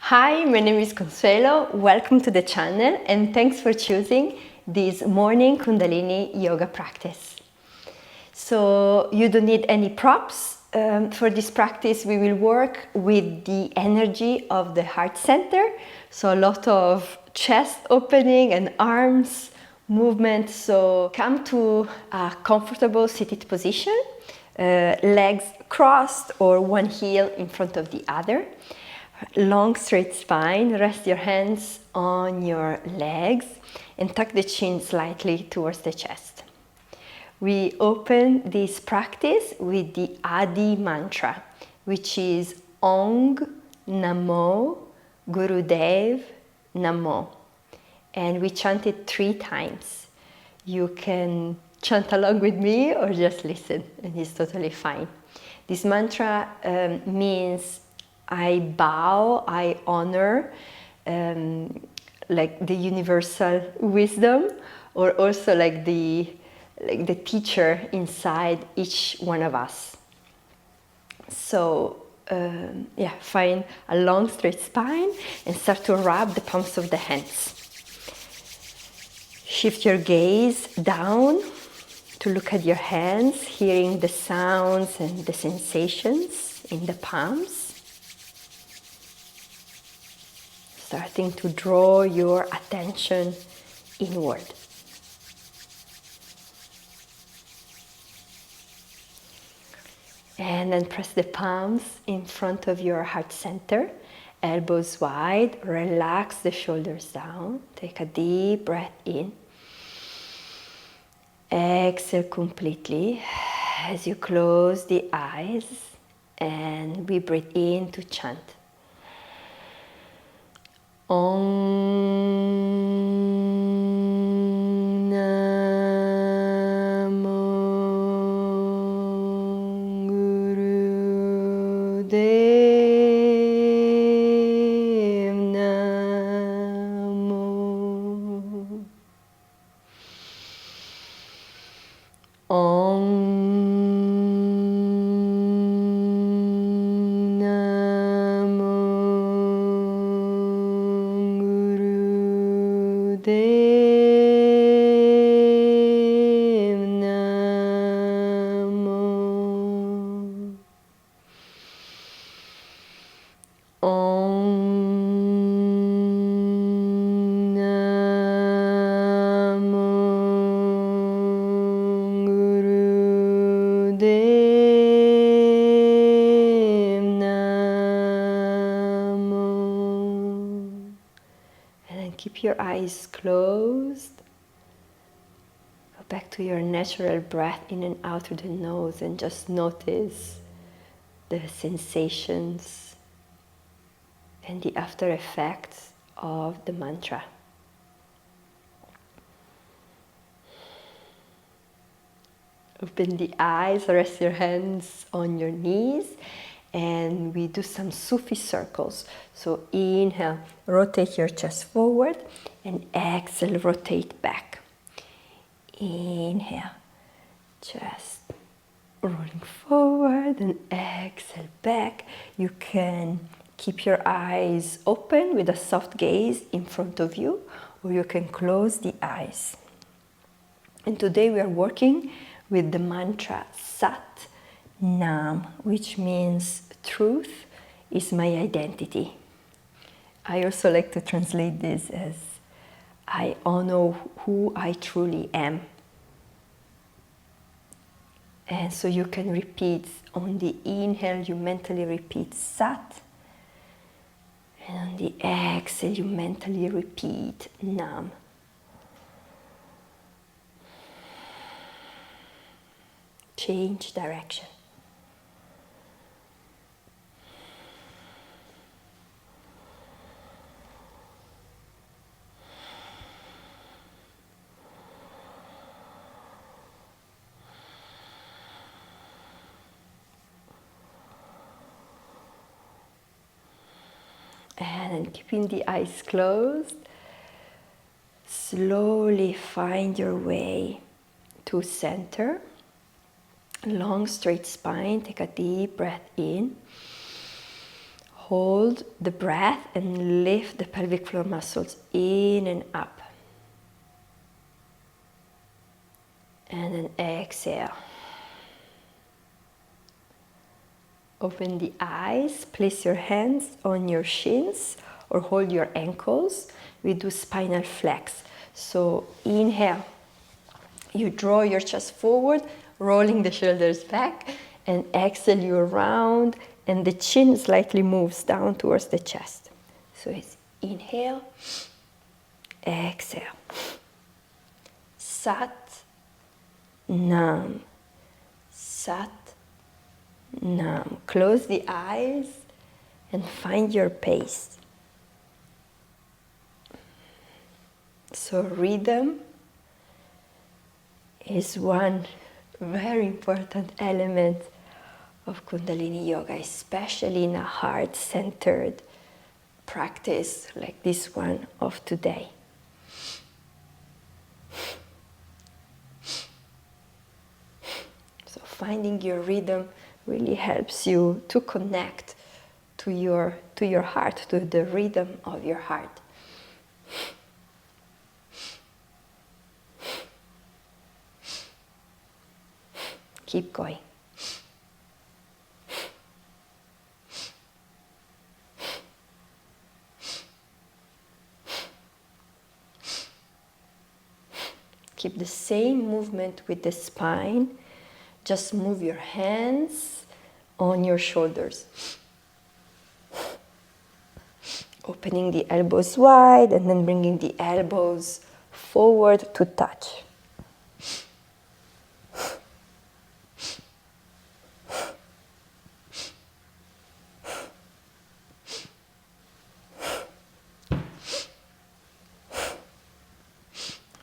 Hi, my name is Consuelo. Welcome to the channel and thanks for choosing this morning Kundalini yoga practice. So you don't need any props. For this practice we will work with the energy of the heart center. So a lot of chest opening and arms movement. So come to a comfortable seated position, legs crossed or one heel in front of the other. Long straight spine, rest your hands on your legs and tuck the chin slightly towards the chest. We open this practice with the Adi mantra, which is Ong Namo Gurudev Namo. And we chant it 3 times. You can chant along with me or just listen, and it's totally fine. This mantra means I bow, I honor like the universal wisdom, or also like the teacher inside each one of us. So find a long straight spine and start to rub the palms of the hands. Shift your gaze down to look at your hands, hearing the sounds and the sensations in the palms. Starting to draw your attention inward. And then press the palms in front of your heart center, elbows wide, relax the shoulders down, take a deep breath in. Exhale completely as you close the eyes, and we breathe in to chant. Om Namo Gurudev Namo. Om Dev Namo. Om Namo Gurudev Namo. And then keep your eyes closed. Go back to your natural breath in and out through the nose and just notice the sensations and the after effects of the mantra. Open the eyes, rest your hands on your knees, and we do some Sufi circles. So inhale, rotate your chest forward, and exhale, rotate back. Inhale, chest rolling forward, and exhale back. You can keep your eyes open with a soft gaze in front of you, or you can close the eyes. And today we are working with the mantra Sat Nam, which means truth is my identity. I also like to translate this as I honor who I truly am. And so you can repeat on the inhale, you mentally repeat Sat. And on the exhale, you mentally repeat Nam. Change direction. And then keeping the eyes closed, slowly find your way to center. Long straight spine, take a deep breath in. Hold the breath and lift the pelvic floor muscles in and up. And then exhale. Open the eyes, place your hands on your shins or hold your ankles. We do spinal flex. So inhale, you draw your chest forward, rolling the shoulders back, and exhale, you round, and the chin slightly moves down towards the chest. So it's inhale, exhale. Sat, Nam, Sat, Nam. Close the eyes and find your pace. So rhythm is one very important element of Kundalini Yoga, especially in a heart-centered practice like this one of today. So finding your rhythm really helps you to connect to your heart, to the rhythm of your heart. Keep going. Keep the same movement with the spine. Just move your hands on your shoulders. Opening the elbows wide and then bringing the elbows forward to touch.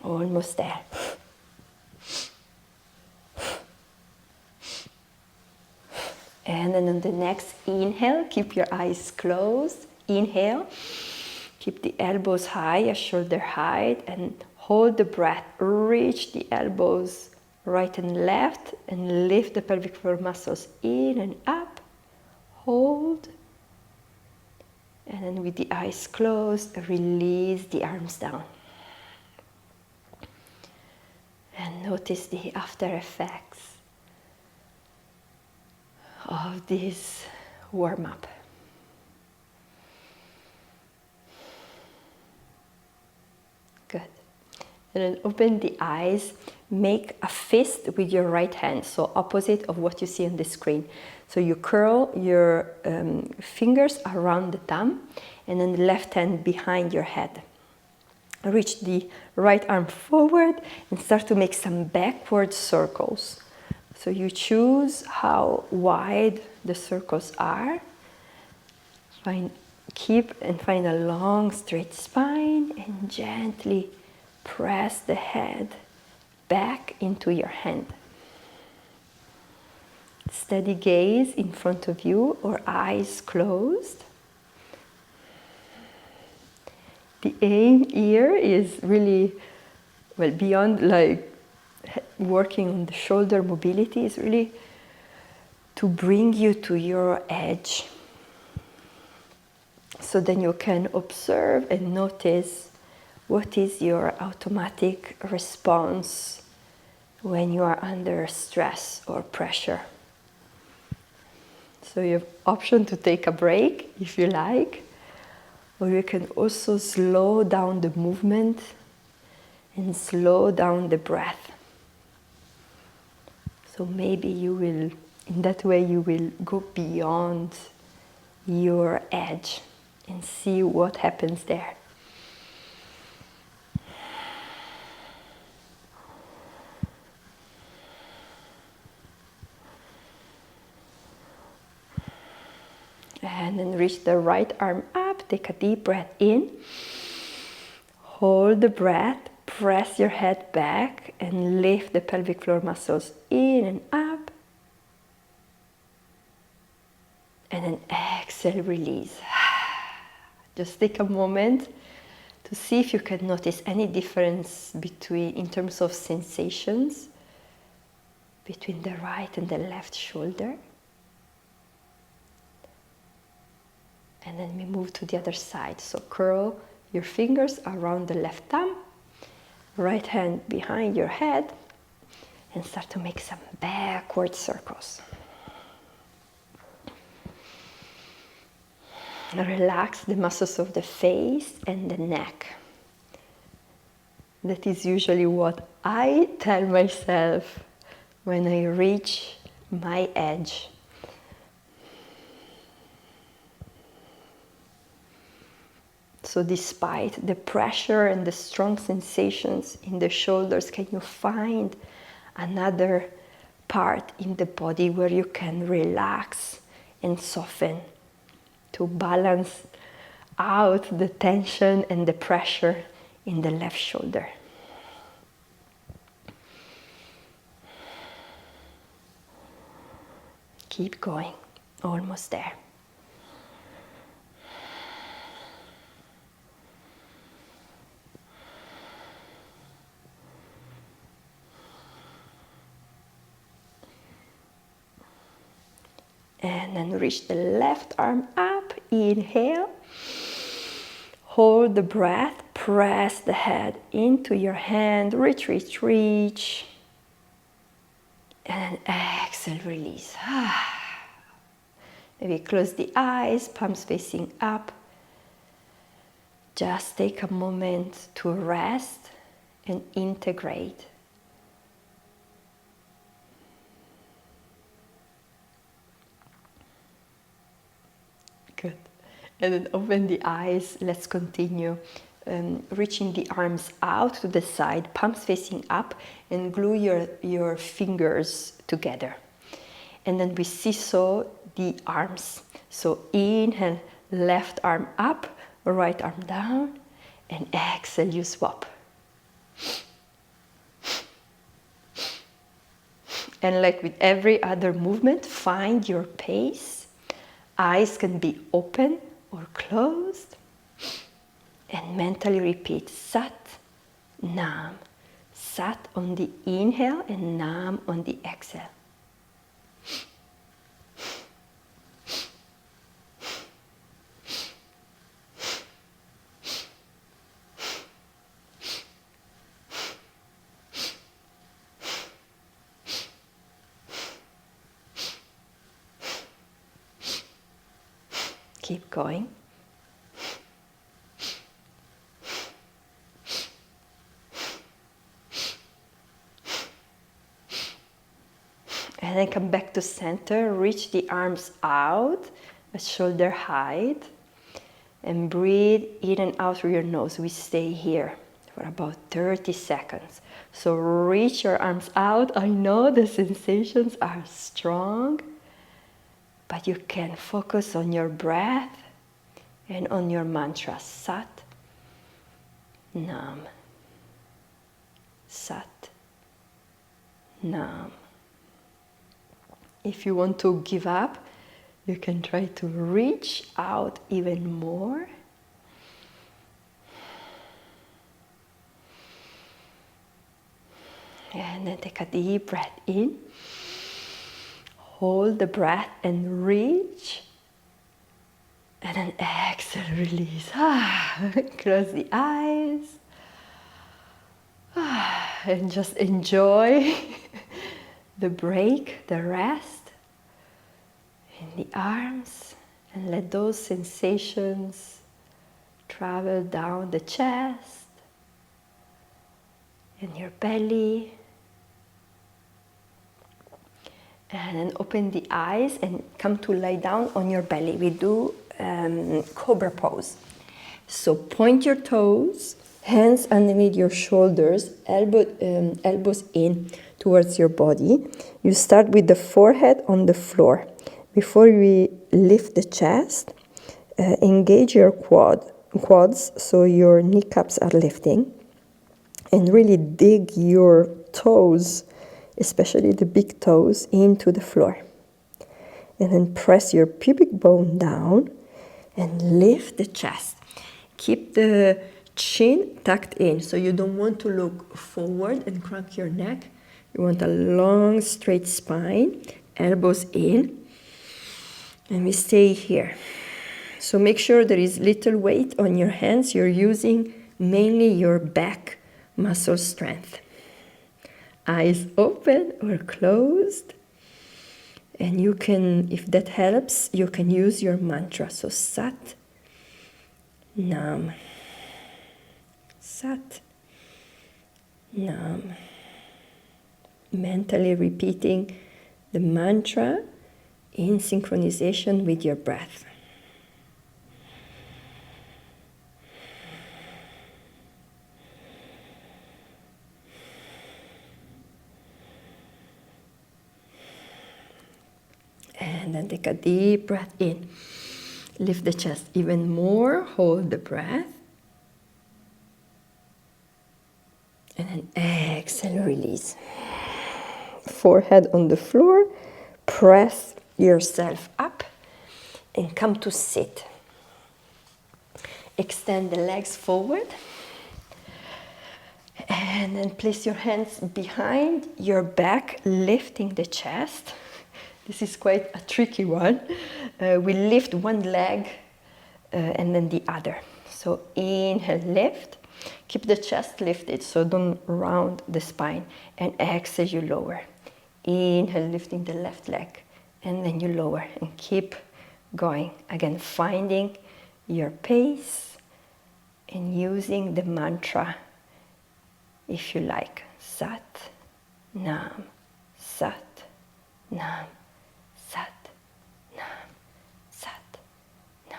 Almost there. And then on the next inhale, keep your eyes closed. Inhale, keep the elbows high, a shoulder height, and hold the breath. Reach the elbows right and left, and lift the pelvic floor muscles in and up. Hold. And then with the eyes closed, release the arms down. And notice the after effects of this warm-up. Good. And then open the eyes. Make a fist with your right hand, so opposite of what you see on the screen. So you curl your fingers around the thumb, and then the left hand behind your head. Reach the right arm forward and start to make some backward circles. So you choose how wide the circles are. Keep and find a long straight spine and gently press the head back into your hand. Steady gaze in front of you or eyes closed. The aim here is really, well, beyond like working on the shoulder mobility, is really to bring you to your edge. So then you can observe and notice what is your automatic response when you are under stress or pressure. So you have option to take a break if you like, or you can also slow down the movement and slow down the breath. So maybe you will, in that way, you will go beyond your edge and see what happens there. And then reach the right arm up, take a deep breath in. Hold the breath, press your head back and lift the pelvic floor muscles in and up. And then exhale, release. Just take a moment to see if you can notice any difference in terms of sensations between the right and the left shoulder. And then we move to the other side. So curl your fingers around the left thumb, right hand behind your head, and start to make some backward circles. Relax the muscles of the face and the neck. That is usually what I tell myself when I reach my edge. So despite the pressure and the strong sensations in the shoulders, can you find another part in the body where you can relax and soften to balance out the tension and the pressure in the left shoulder? Keep going, almost there. And then reach the left arm up, inhale. Hold the breath, press the head into your hand, reach, reach, reach. And exhale, release. Maybe close the eyes, palms facing up. Just take a moment to rest and integrate. Good. And then open the eyes. Let's continue. Reaching the arms out to the side, palms facing up, and glue your fingers together. And then we seesaw the arms. So inhale, left arm up, right arm down, and exhale, you swap. And like with every other movement, find your pace. Eyes can be open or closed. And mentally repeat Sat, Nam. Sat on the inhale and Nam on the exhale. Keep going. And then come back to center, reach the arms out at shoulder height, and breathe in and out through your nose. We stay here for about 30 seconds. So reach your arms out. I know the sensations are strong, but you can focus on your breath and on your mantra, Sat, Nam. Sat, Nam. If you want to give up, you can try to reach out even more. And then take a deep breath in. Hold the breath and reach. And then exhale, release. Close the eyes. And just enjoy the break, the rest in the arms, and let those sensations travel down the chest and your belly. And then open the eyes and come to lie down on your belly. We do cobra pose. So point your toes, hands underneath your shoulders, elbows in towards your body. You start with the forehead on the floor. Before we lift the chest, engage your quads so your kneecaps are lifting. And really dig your toes, especially the big toes, into the floor. And then press your pubic bone down and lift the chest. Keep the chin tucked in, so you don't want to look forward and crank your neck. You want a long, straight spine, elbows in, and we stay here. So make sure there is little weight on your hands. You're using mainly your back muscle strength. Eyes open or closed. And you can, if that helps, you can use your mantra. So Sat, Nam, Sat, Nam. Mentally repeating the mantra in synchronization with your breath. And then take a deep breath in. Lift the chest even more. Hold the breath. And then exhale, release. Forehead on the floor. Press yourself up and come to sit. Extend the legs forward. And then place your hands behind your back, lifting the chest. This is quite a tricky one. We lift one leg and then the other. So inhale, lift. Keep the chest lifted, so don't round the spine. And exhale, you lower. Inhale, lifting the left leg. And then you lower and keep going. Again, finding your pace and using the mantra if you like. Sat, Nam, Sat, Nam. Sat, Nam, Sat, Nam.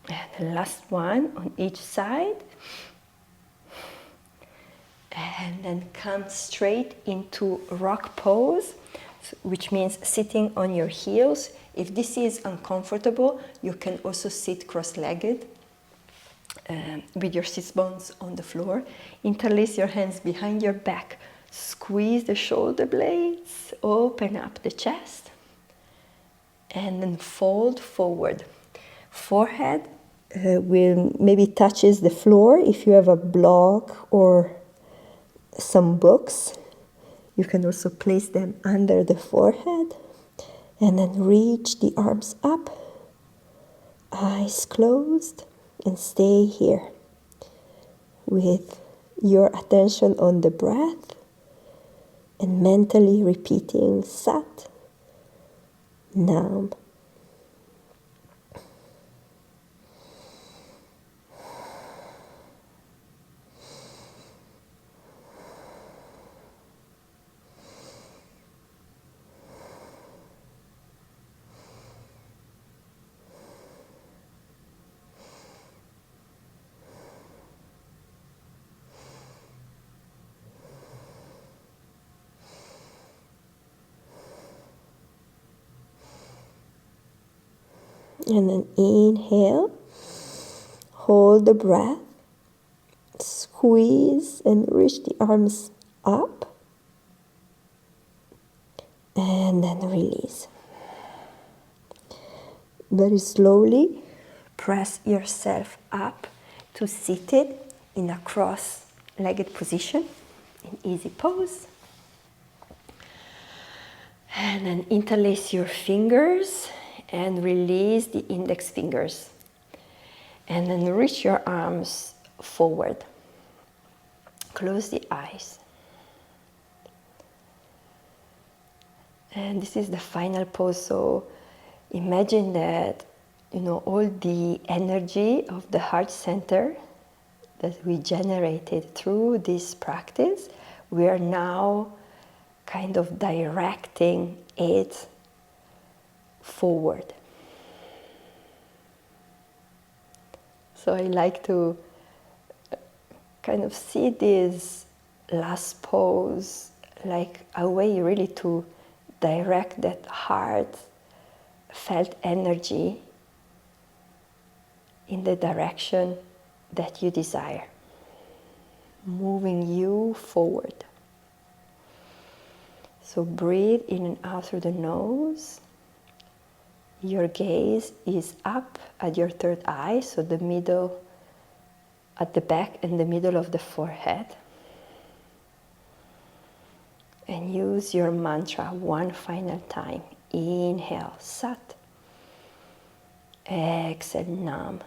And the last one on each side. And then come straight into rock pose, which means sitting on your heels. If this is uncomfortable, you can also sit cross-legged with your sit bones on the floor. Interlace your hands behind your back. Squeeze the shoulder blades. Open up the chest. And then fold forward. Forehead will maybe touches the floor. If you have a block or some books, you can also place them under the forehead. And then reach the arms up. Eyes closed. And stay here with your attention on the breath and mentally repeating Sat, Nam. And then inhale, hold the breath, squeeze and reach the arms up, and then release. Very slowly press yourself up to seated in a cross-legged position, in easy pose. And then interlace your fingers and release the index fingers. And then reach your arms forward. Close the eyes. And this is the final pose. So imagine that, all the energy of the heart center that we generated through this practice, we are now kind of directing it forward. So I like to kind of see this last pose like a way really to direct that heartfelt energy in the direction that you desire, moving you forward. So breathe in and out through the nose. Your gaze is up at your third eye, so the middle, at the back and the middle of the forehead. And use your mantra one final time. Inhale, Sat. Exhale, Nam.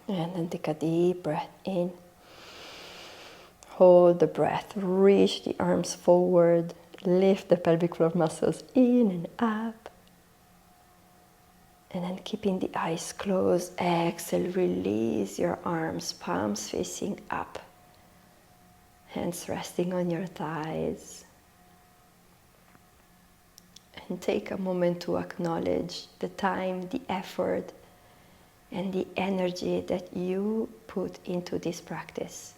And then take a deep breath in. Hold the breath. Reach the arms forward. Lift the pelvic floor muscles in and up. And then keeping the eyes closed, exhale, release your arms, palms facing up. Hands resting on your thighs. And take a moment to acknowledge the time, the effort, and the energy that you put into this practice.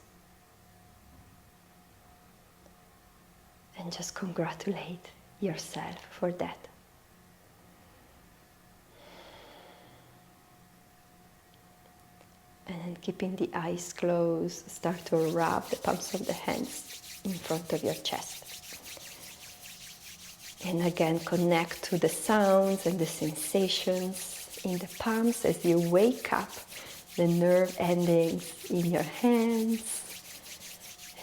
And just congratulate yourself for that. And then keeping the eyes closed, start to rub the palms of the hands in front of your chest. And again, connect to the sounds and the sensations in the palms as you wake up the nerve endings in your hands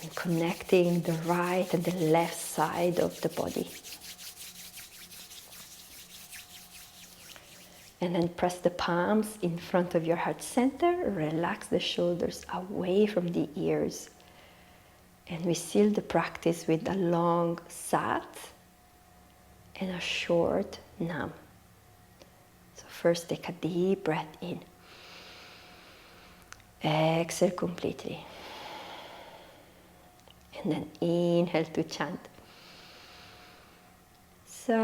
and connecting the right and the left side of the body. And then press the palms in front of your heart center, relax the shoulders away from the ears. And we seal the practice with a long Sat and a short Nam. So first take a deep breath in. Exhale completely. And then inhale to chant. Sat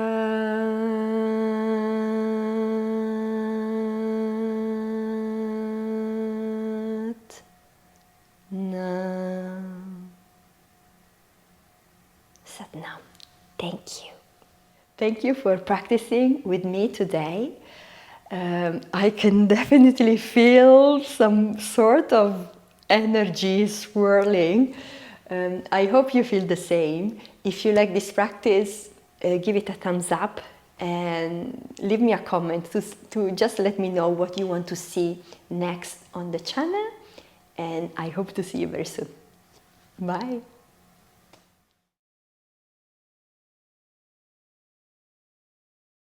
Nam. Sat Nam. Thank you. Thank you for practicing with me today. I can definitely feel some sort of energy swirling. I hope you feel the same. If you like this practice, give it a thumbs up and leave me a comment to just let me know what you want to see next on the channel. And I hope to see you very soon. Bye.